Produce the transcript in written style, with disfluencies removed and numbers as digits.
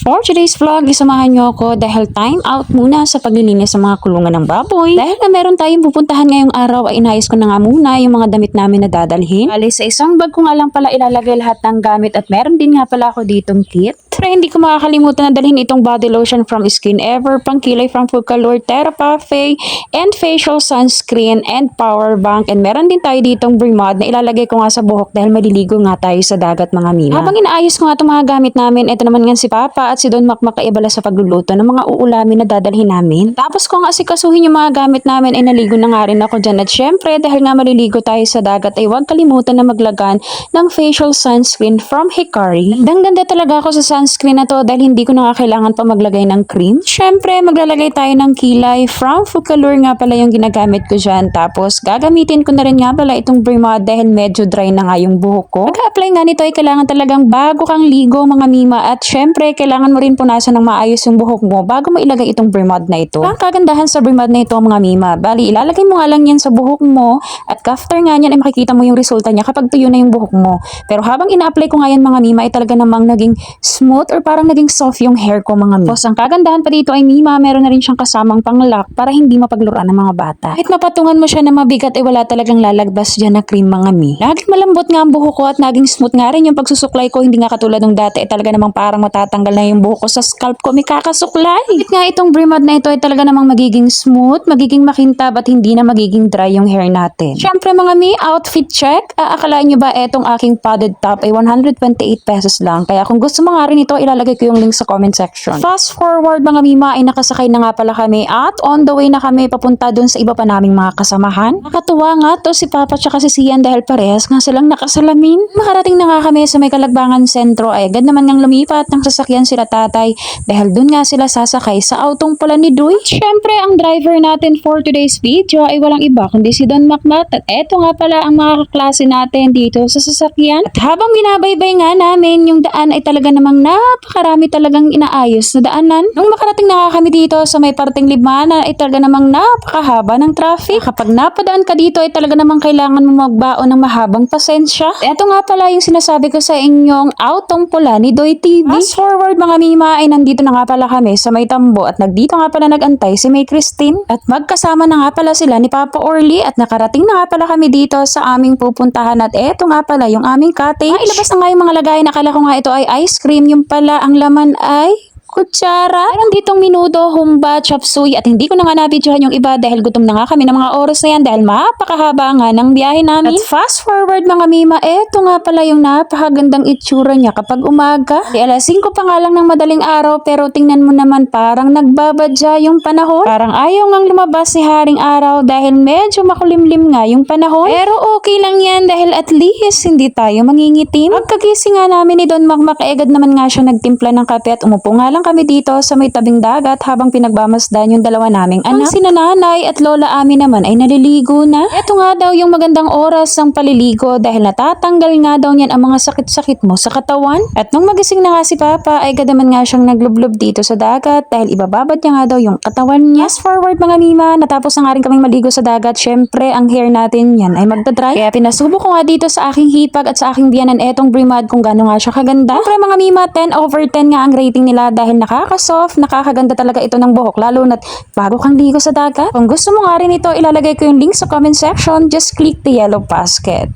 For today's vlog, isamahan nyo ako dahil time out muna sa paglilinis sa mga kulungan ng baboy. Dahil na meron tayong pupuntahan ngayong araw ay inayos ko na nga muna yung mga damit namin na dadalhin. Bali sa isang bag ko nga lang pala ilalagay lahat ng gamit at meron din nga pala ako ditong kit. Pero hindi ko makakalimutan na dalhin itong body lotion from Skin Ever, pangkilay from Focalure, Therapathy, and facial sunscreen and power bank. And meron din tayo ditong Bremod na ilalagay ko nga sa buhok dahil maliligo nga tayo sa dagat mga mina. Habang inaayos ko nga itong mga gamit namin, ito naman nga si Papa at si Don Makmak ay abala sa pagluluto ng mga uulamin na dadalhin namin. Tapos kung asikasuhin yung mga gamit namin ay naligo na nga rin ako dyan. At syempre dahil nga maliligo tayo sa dagat ay huwag kalimutan na maglagan ng facial sunscreen from Hikari. Ganda talaga ako sa sunscreen na to dahil hindi ko na kailangan pa maglagay ng cream. Syempre maglalagay tayo ng kilay from Focalure nga pala yung ginagamit ko dyan. Tapos gagamitin ko na rin nga pala itong Bremod dahil medyo dry na nga yung buhok ko. Pag-apply nga nito ay kailangan talagang bago kang ligo mga mima at syempre kailangan mo rin punasan ng maayos yung buhok mo bago mo ilagay itong Bremod na ito. Ang kagandahan sa Bremod na ito mga mima, bali ilalagay mo nga lang yan sa buhok mo at after nga yan ay makikita mo yung resulta niya kapag tuyo na yung buhok mo. Pero habang ina-apply ko nga yan mga mima ay talaga namang naging smooth or parang naging soft yung hair ko mga mima. Tapos ang kagandahan pa dito ay mima, meron na rin siyang kasamang pang-lock para hindi mapagluran ng mga bata. Kahit mapatungan mo siya na mabigat ay wala talagang lalagbas dyan na cream mga mi. Laging malambot nga ang buhok ko at naging smooth nga rin yung pagsusuklay ko, hindi nga katulad ng dati ay talaga namang parang matatanggal na yung buhok ko sa scalp ko, may kakasuklay. Kahit nga itong Bremod na ito ay talaga namang magiging smooth, magiging makintab at hindi na magiging dry yung hair natin. Syempre mga mi, outfit check. Akalain nyo ba etong aking padded top ay 128 pesos lang. Kaya kung gusto mo nga rin ito, ilalagay ko yung link sa comment section. Fast forward mga mima ay nakasakay na nga pala kami at on the way na kami papunta dun sa iba pa naming mga kasamahan. Nakatuwa nga to si Papa tsaka si Sian dahil parehas nga silang nakasalamin. Makarating na nga kami sa may Kalagbangan sentro ay agad naman ngang lumipat ng sasakyan sila tatay dahil dun nga sila sasakay sa autong pula ni Duy. Syempre ang driver natin for today's video ay walang iba kundi si Don Makmak at eto nga pala ang mga kaklase natin dito sa sasakyan. At habang binabaybay nga namin yung daan ay talaga namang napakarami talagang inaayos na daanan. Nung makarating na nga kami dito sa may parting Libmanan ay talaga namang napakahaba ng traffic. Kapag napadaan ka dito ay talaga namang kailangan mo magbaon ng mahabang pasensya. Eto nga pala yung sinasabi ko sa inyong autong pula ni Doy TV. Fast forward mga mima ay nandito na nga pala kami sa may tambo at nagdito nga pala nagantay si May Christine at magkasama na nga pala sila ni Papa Orly at nakarating na nga pala kami dito sa aming pupuntahan at eto nga pala yung aming cottage. Ilabas na nga yung mga lagay, nakala ko nga ito ay ice cream, yung pala ang laman ay kutsara. Meron ditong minuto, humba, chop suey at hindi ko na nga nabidyohan yung iba dahil gutom na nga kami ng mga oras na yan dahil mapakahaba nga ng biyahe namin. At fast forward mga mima, eto nga pala yung napakagandang itsura niya kapag umaga. Di alas 5 pa nga lang ng madaling araw pero tingnan mo naman parang nagbabadya yung panahon. Parang ayaw ngang lumabas si Haring Araw dahil medyo makulimlim nga yung panahon. Pero okay lang yan dahil at least hindi tayo mangingitim. Pagkagising nga namin ni Don Makmak, agad naman nga siya nagtimpla ng kape at umupo nga lang kami dito sa may tabing dagat habang pinagmamasdan yung dalawa naming anak. Ang sinananay at lola amin naman ay naliligo na. Ito nga daw yung magandang oras ng paliligo dahil natatanggal nga daw niyan ang mga sakit-sakit mo sa katawan. At nung magising na nga si Papa ay gadaman nga siyang naglublob dito sa dagat dahil ibababad niya nga daw yung katawan niya. Fast forward mga mima, natapos na nga rin kaming maligo sa dagat. Syempre ang hair natin yan ay magdadry. Kaya pinasubo ko nga dito sa aking hipag at sa aking biyanan etong Bremod kung gaano nga siya kaganda. Syempre mga mima, 10/10 nga ang rating nila dahil nakaka-soft, nakakaganda talaga ito ng buhok lalo na't bago kang ligo sa dagat. Kung gusto mo nga rin ito, ilalagay ko yung link sa comment section. Just click the yellow basket.